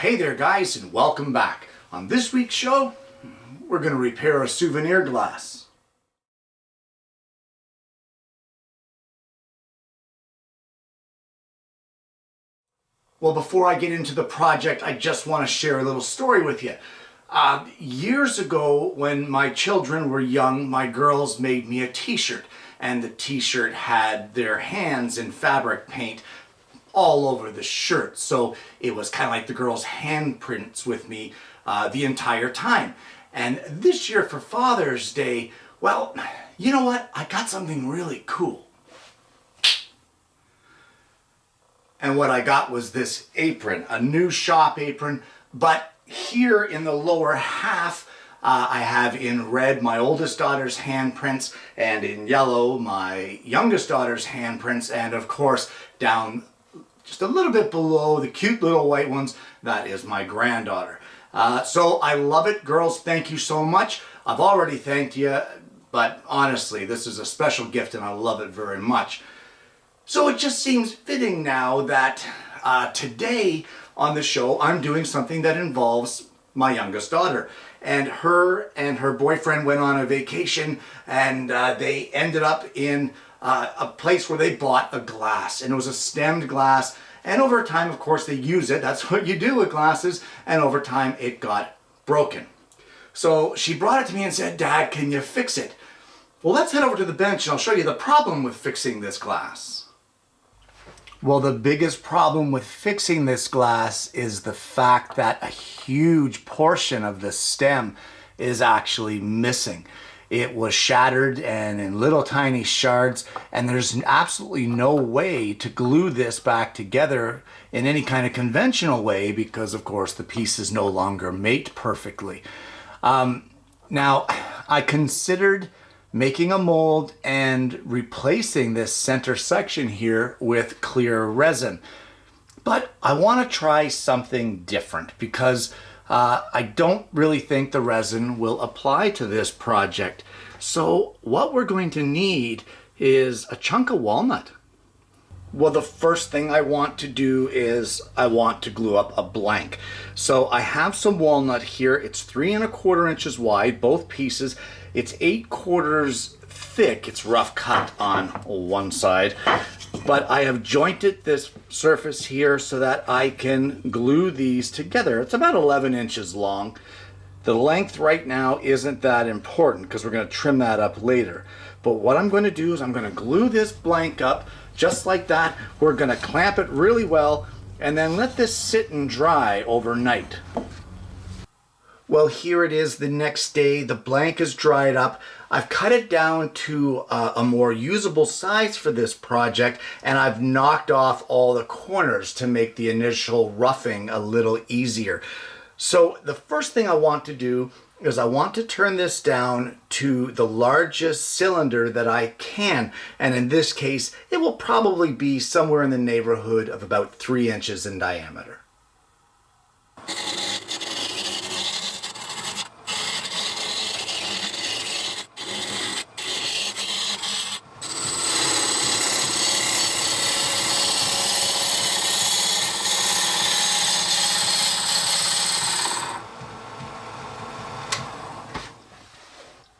Hey there guys, and welcome back. On this week's show, we're going to repair a souvenir glass. Well, before I get into the project, I just want to share a little story with you. Years ago, when my children were young, my girls made me a t-shirt, and the t-shirt had their hands in fabric paint all over the shirt. So it was kind of like the girls' handprints with me the entire time. And this year for Father's Day, well, you know what? I got something really cool. And what I got was this apron, a new shop apron, but here in the lower half, I have in red my oldest daughter's handprints, and in yellow my youngest daughter's handprints, and of course down just a little bit below the cute little white ones, that is my granddaughter. So I love it. Girls, thank you so much. I've already thanked you, but honestly, this is a special gift and I love it very much. So it just seems fitting now that today on the show I'm doing something that involves my youngest daughter. And her boyfriend went on a vacation, and they ended up in a place where they bought a glass, and it was a stemmed glass, and over time, of course, they use it. That's what you do with glasses, and over time it got broken. So she brought it to me and said, "Dad, can you fix it?" Well, let's head over to the bench and I'll show you the problem with fixing this glass. Well, the biggest problem with fixing this glass is the fact that a huge portion of the stem is actually missing. It was shattered and in little tiny shards, and there's absolutely no way to glue this back together in any kind of conventional way because, of course, the pieces no longer mate perfectly. Now, I considered making a mold and replacing this center section here with clear resin. But I want to try something different because I don't really think the resin will apply to this project. So what we're going to need is a chunk of walnut. Well, the first thing I want to do is I want to glue up a blank. So I have some walnut here. It's 3 1/4 inches wide, both pieces. It's 8/4 thick. It's rough cut on one side, but I have jointed this surface here so that I can glue these together. It's about 11 inches long. The length right now isn't that important because we're going to trim that up later. But what I'm going to do is I'm going to glue this blank up just like that. We're going to clamp it really well and then let this sit and dry overnight. Well, here it is the next day. The blank is dried up. I've cut it down to a more usable size for this project, and I've knocked off all the corners to make the initial roughing a little easier. So the first thing I want to do is I want to turn this down to the largest cylinder that I can, and in this case it will probably be somewhere in the neighborhood of about 3 inches in diameter.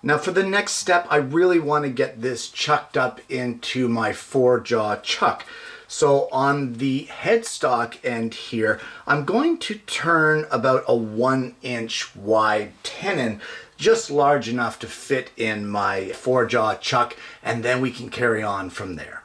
Now for the next step, I really want to get this chucked up into my 4-jaw chuck. So on the headstock end here, I'm going to turn about a 1-inch wide tenon, just large enough to fit in my 4-jaw chuck, and then we can carry on from there.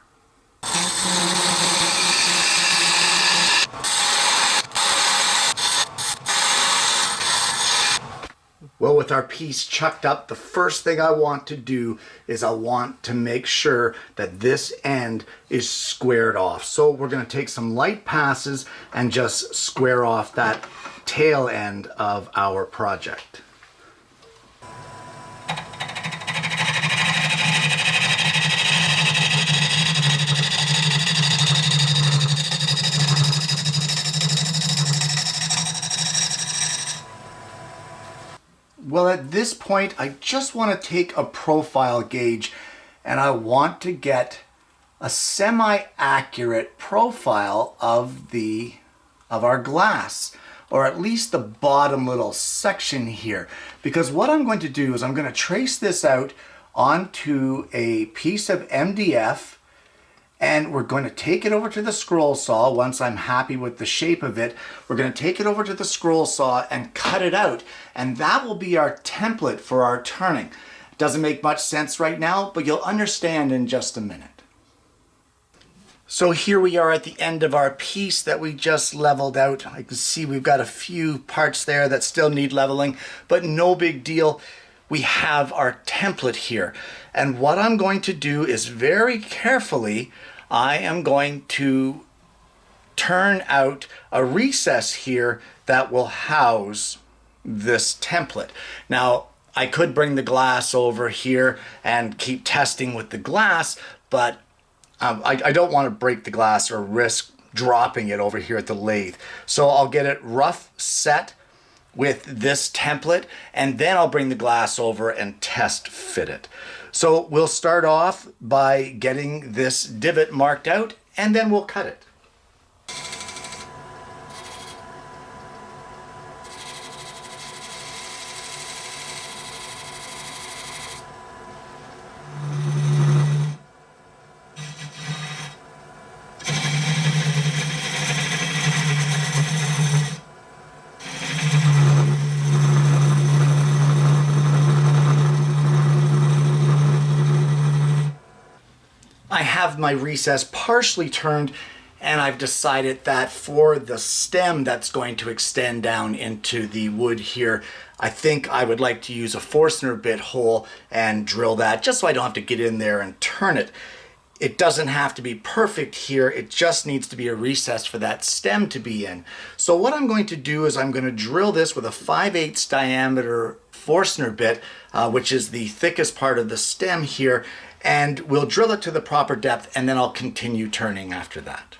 Well, with our piece chucked up, the first thing I want to do is I want to make sure that this end is squared off. So we're going to take some light passes and just square off that tail end of our project. Well, at this point, I just want to take a profile gauge and I want to get a semi-accurate profile of our glass. or at least the bottom little section here. Because what I'm going to do is I'm going to trace this out onto a piece of MDF, and we're going to take it over to the scroll saw. Once I'm happy with the shape of it, we're going to take it over to the scroll saw and cut it out. And that will be our template for our turning. Doesn't make much sense right now, but you'll understand in just a minute. So here we are at the end of our piece that we just leveled out. I can see we've got a few parts there that still need leveling, but no big deal. We have our template here. And what I'm going to do is very carefully, I am going to turn out a recess here that will house this template. Now, I could bring the glass over here and keep testing with the glass, but I don't want to break the glass or risk dropping it over here at the lathe. So I'll get it rough set with this template, and then I'll bring the glass over and test fit it. So we'll start off by getting this divot marked out, and then we'll cut it. I have my recess partially turned, and I've decided that for the stem that's going to extend down into the wood here, I think I would like to use a Forstner bit hole and drill that just so I don't have to get in there and turn it. It doesn't have to be perfect here, it just needs to be a recess for that stem to be in. So what I'm going to do is I'm going to drill this with a 5/8 diameter Forstner bit, which is the thickest part of the stem here, and we'll drill it to the proper depth, and then I'll continue turning after that.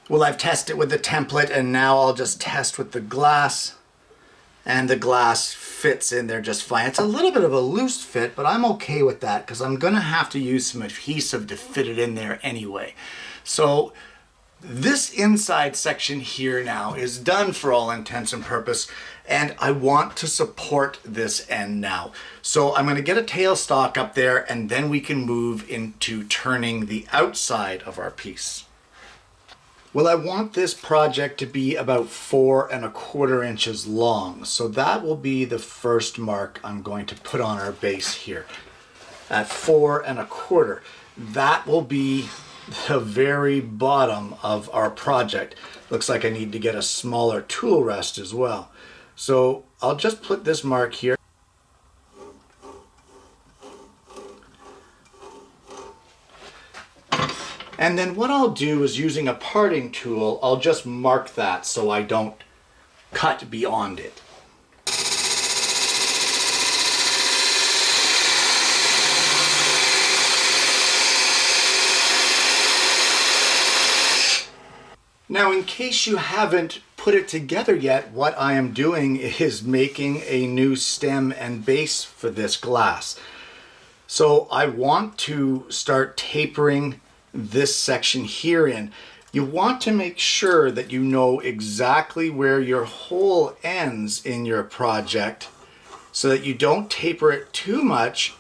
Well, I've tested with the template, and now I'll just test with the glass. And the glass fits in there just fine. It's a little bit of a loose fit, but I'm okay with that because I'm going to have to use some adhesive to fit it in there anyway. So this inside section here now is done for all intents and purpose, and I want to support this end now. So I'm going to get a tailstock up there, and then we can move into turning the outside of our piece. Well, I want this project to be about 4 1/4 inches long. So that will be the first mark I'm going to put on our base here. At 4 1/4. That will be the very bottom of our project. Looks like I need to get a smaller tool rest as well. So I'll just put this mark here. And then what I'll do is, using a parting tool, I'll just mark that so I don't cut beyond it. Now, in case you haven't put it together yet, what I am doing is making a new stem and base for this glass. So I want to start tapering this section here in. You want to make sure that you know exactly where your hole ends in your project so that you don't taper it too much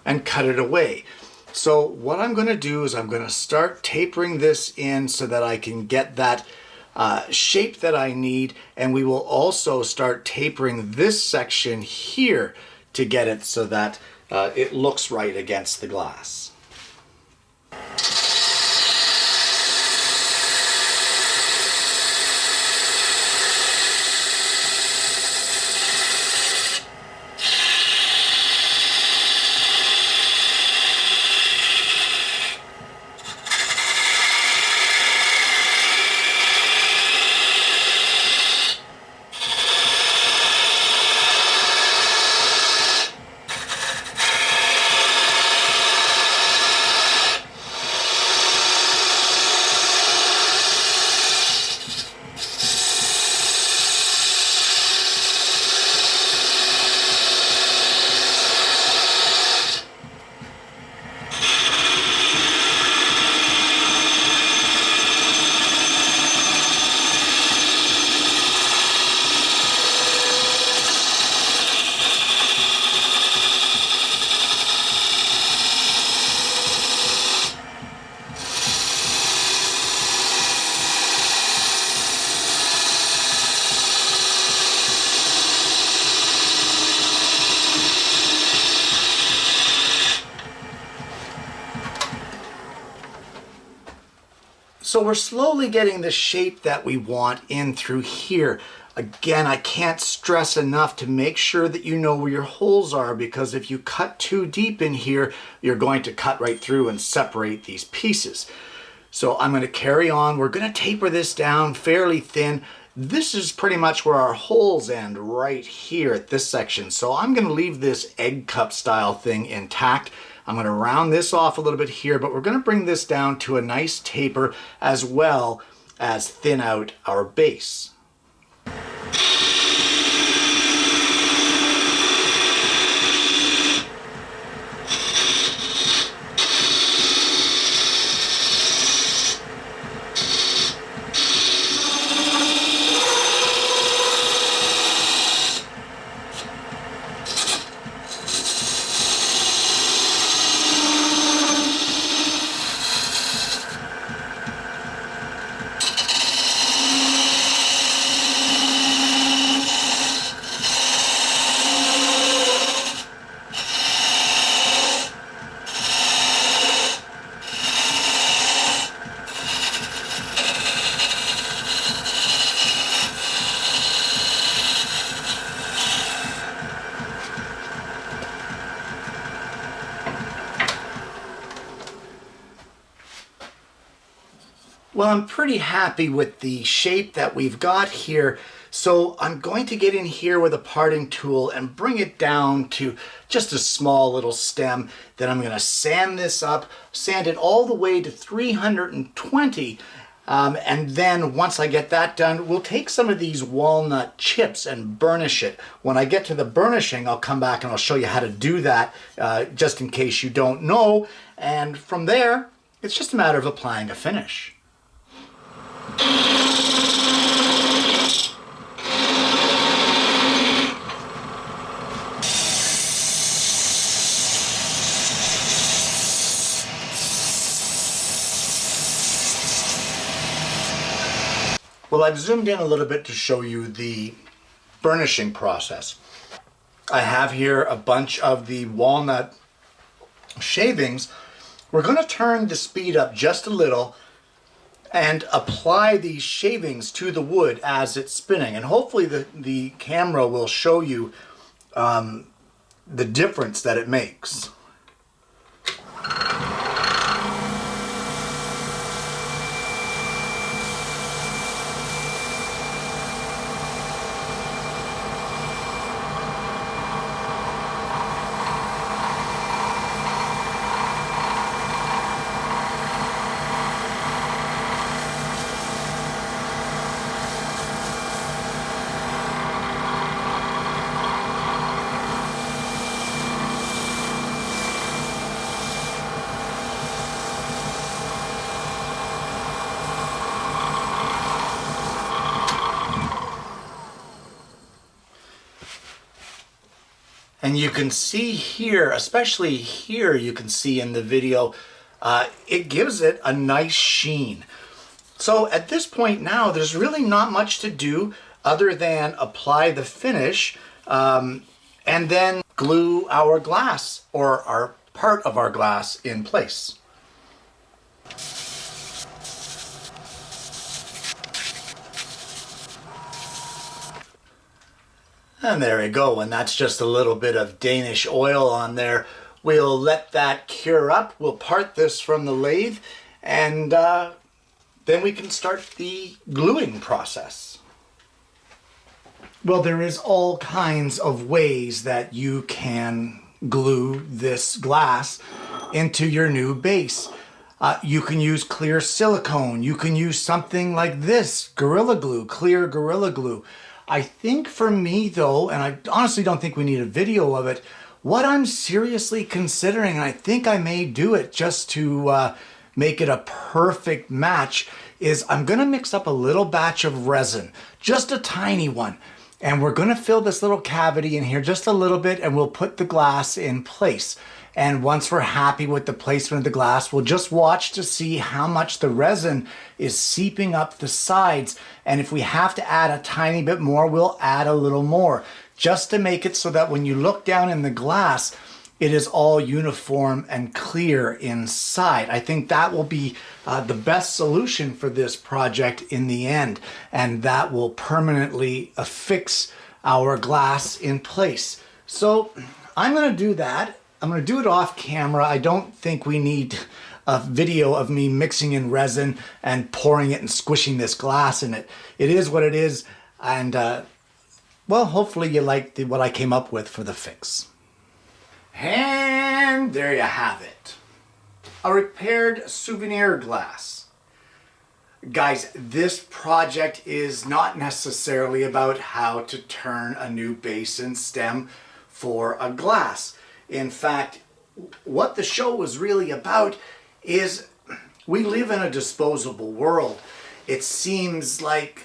and cut it away. So what I'm going to do is I'm going to start tapering this in so that I can get that shape that I need, and we will also start tapering this section here to get it so that it looks right against the glass. So we're slowly getting the shape that we want in through here. Again, I can't stress enough to make sure that you know where your holes are, because if you cut too deep in here, you're going to cut right through and separate these pieces. So I'm going to carry on. We're going to taper this down fairly thin. This is pretty much where our holes end, right here at this section. So I'm going to leave this egg cup style thing intact. I'm going to round this off a little bit here, but we're going to bring this down to a nice taper as well as thin out our base. Well, I'm pretty happy with the shape that we've got here. So I'm going to get in here with a parting tool and bring it down to just a small little stem. Then I'm going to sand this up, sand it all the way to 320. And then once I get that done, we'll take some of these walnut chips and burnish it. When I get to the burnishing, I'll come back and I'll show you how to do that, just in case you don't know. And from there, it's just a matter of applying a finish. Well, I've zoomed in a little bit to show you the burnishing process. I have here a bunch of the walnut shavings. We're going to turn the speed up just a little and apply these shavings to the wood as it's spinning. And hopefully the camera will show you the difference that it makes. And you can see here, especially here, you can see in the video, it gives it a nice sheen. So at this point now, there's really not much to do other than apply the finish and then glue our glass, or our part of our glass, in place. And there we go, and that's just a little bit of Danish oil on there. We'll let that cure up. We'll part this from the lathe, and then we can start the gluing process. Well, there is all kinds of ways that you can glue this glass into your new base. You can use clear silicone. You can use something like this, Gorilla Glue, clear Gorilla Glue. I think for me though, and I honestly don't think we need a video of it, what I'm seriously considering, and I think I may do it just to make it a perfect match, is I'm gonna mix up a little batch of resin, just a tiny one. And we're gonna fill this little cavity in here just a little bit, and we'll put the glass in place. And once we're happy with the placement of the glass, we'll just watch to see how much the resin is seeping up the sides. And if we have to add a tiny bit more, we'll add a little more, just to make it so that when you look down in the glass, it is all uniform and clear inside. I think that will be the best solution for this project in the end, and that will permanently affix our glass in place. So I'm going to do that. I'm going to do it off camera. I don't think we need a video of me mixing in resin and pouring it and squishing this glass in it. It is what it is, and well, hopefully you like what I came up with for the fix. And there you have it. A repaired souvenir glass. Guys, this project is not necessarily about how to turn a new base and stem for a glass. In fact, what the show was really about is we live in a disposable world. It seems like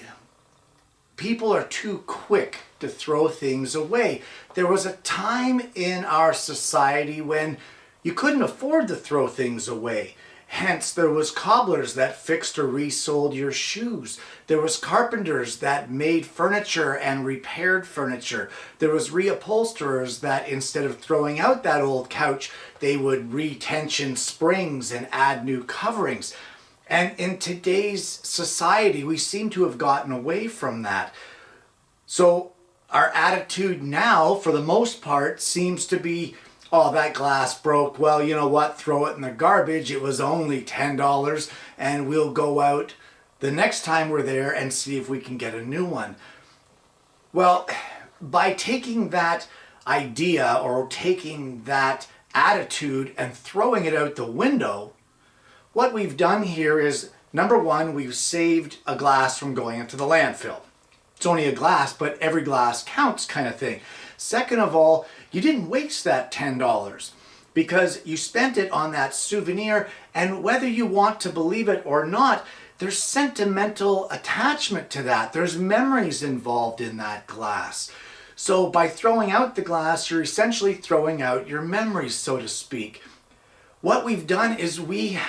people are too quick to throw things away. There was a time in our society when you couldn't afford to throw things away. Hence, there was cobblers that fixed or resold your shoes. There was carpenters that made furniture and repaired furniture. There was reupholsterers that instead of throwing out that old couch, they would retension springs and add new coverings. And in today's society, we seem to have gotten away from that. So our attitude now, for the most part, seems to be, oh, that glass broke. Well, you know what? Throw it in the garbage. It was only $10, and we'll go out the next time we're there and see if we can get a new one. Well, by taking that idea or taking that attitude and throwing it out the window, what we've done here is, number one, we've saved a glass from going into the landfill. It's only a glass, but every glass counts kind of thing. Second of all, you didn't waste that $10 because you spent it on that souvenir, and whether you want to believe it or not, there's sentimental attachment to that. There's memories involved in that glass. So by throwing out the glass, you're essentially throwing out your memories, so to speak. What we've done is we've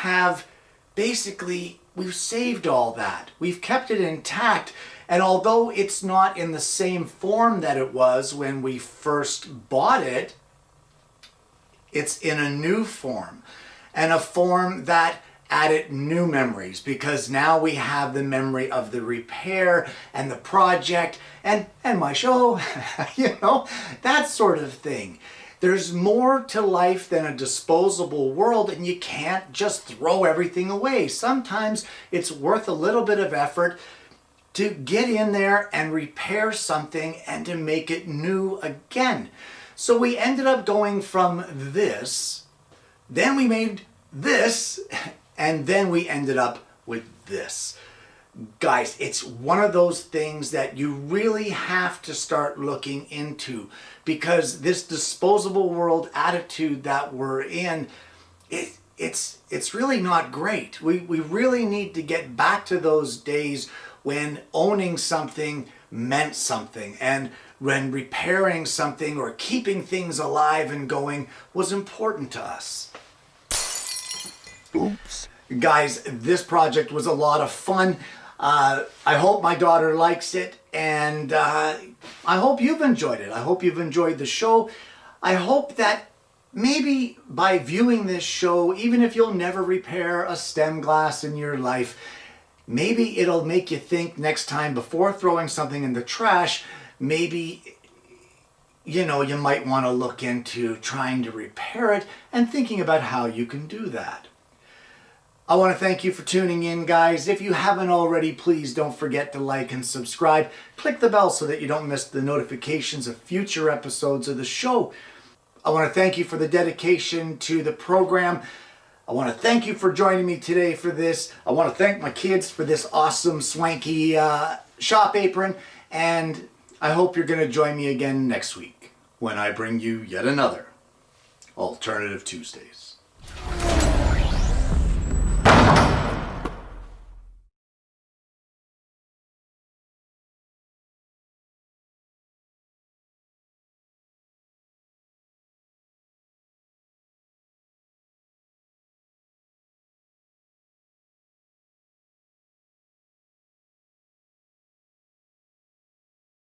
saved all that. We've kept it intact. And although it's not in the same form that it was when we first bought it, it's in a new form, and a form that added new memories, because now we have the memory of the repair and the project and my show, you know, that sort of thing. There's more to life than a disposable world, and you can't just throw everything away. Sometimes it's worth a little bit of effort to get in there and repair something and to make it new again. So we ended up going from this, then we made this, and then we ended up with this. Guys, it's one of those things that you really have to start looking into, because this disposable world attitude that we're in, it's really not great. We really need to get back to those days when owning something meant something, and when repairing something or keeping things alive and going was important to us. Oops. Guys, this project was a lot of fun. I hope my daughter likes it, and I hope you've enjoyed it. I hope you've enjoyed the show. I hope that maybe by viewing this show, even if you'll never repair a stem glass in your life, maybe it'll make you think next time before throwing something in the trash, maybe, you know, you might want to look into trying to repair it and thinking about how you can do that. I want to thank you for tuning in, guys. If you haven't already, please don't forget to like and subscribe. Click the bell so that you don't miss the notifications of future episodes of the show. I want to thank you for the dedication to the program. I want to thank you for joining me today for this. I want to thank my kids for this awesome, swanky shop apron. And I hope you're going to join me again next week when I bring you yet another Alternative Tuesdays.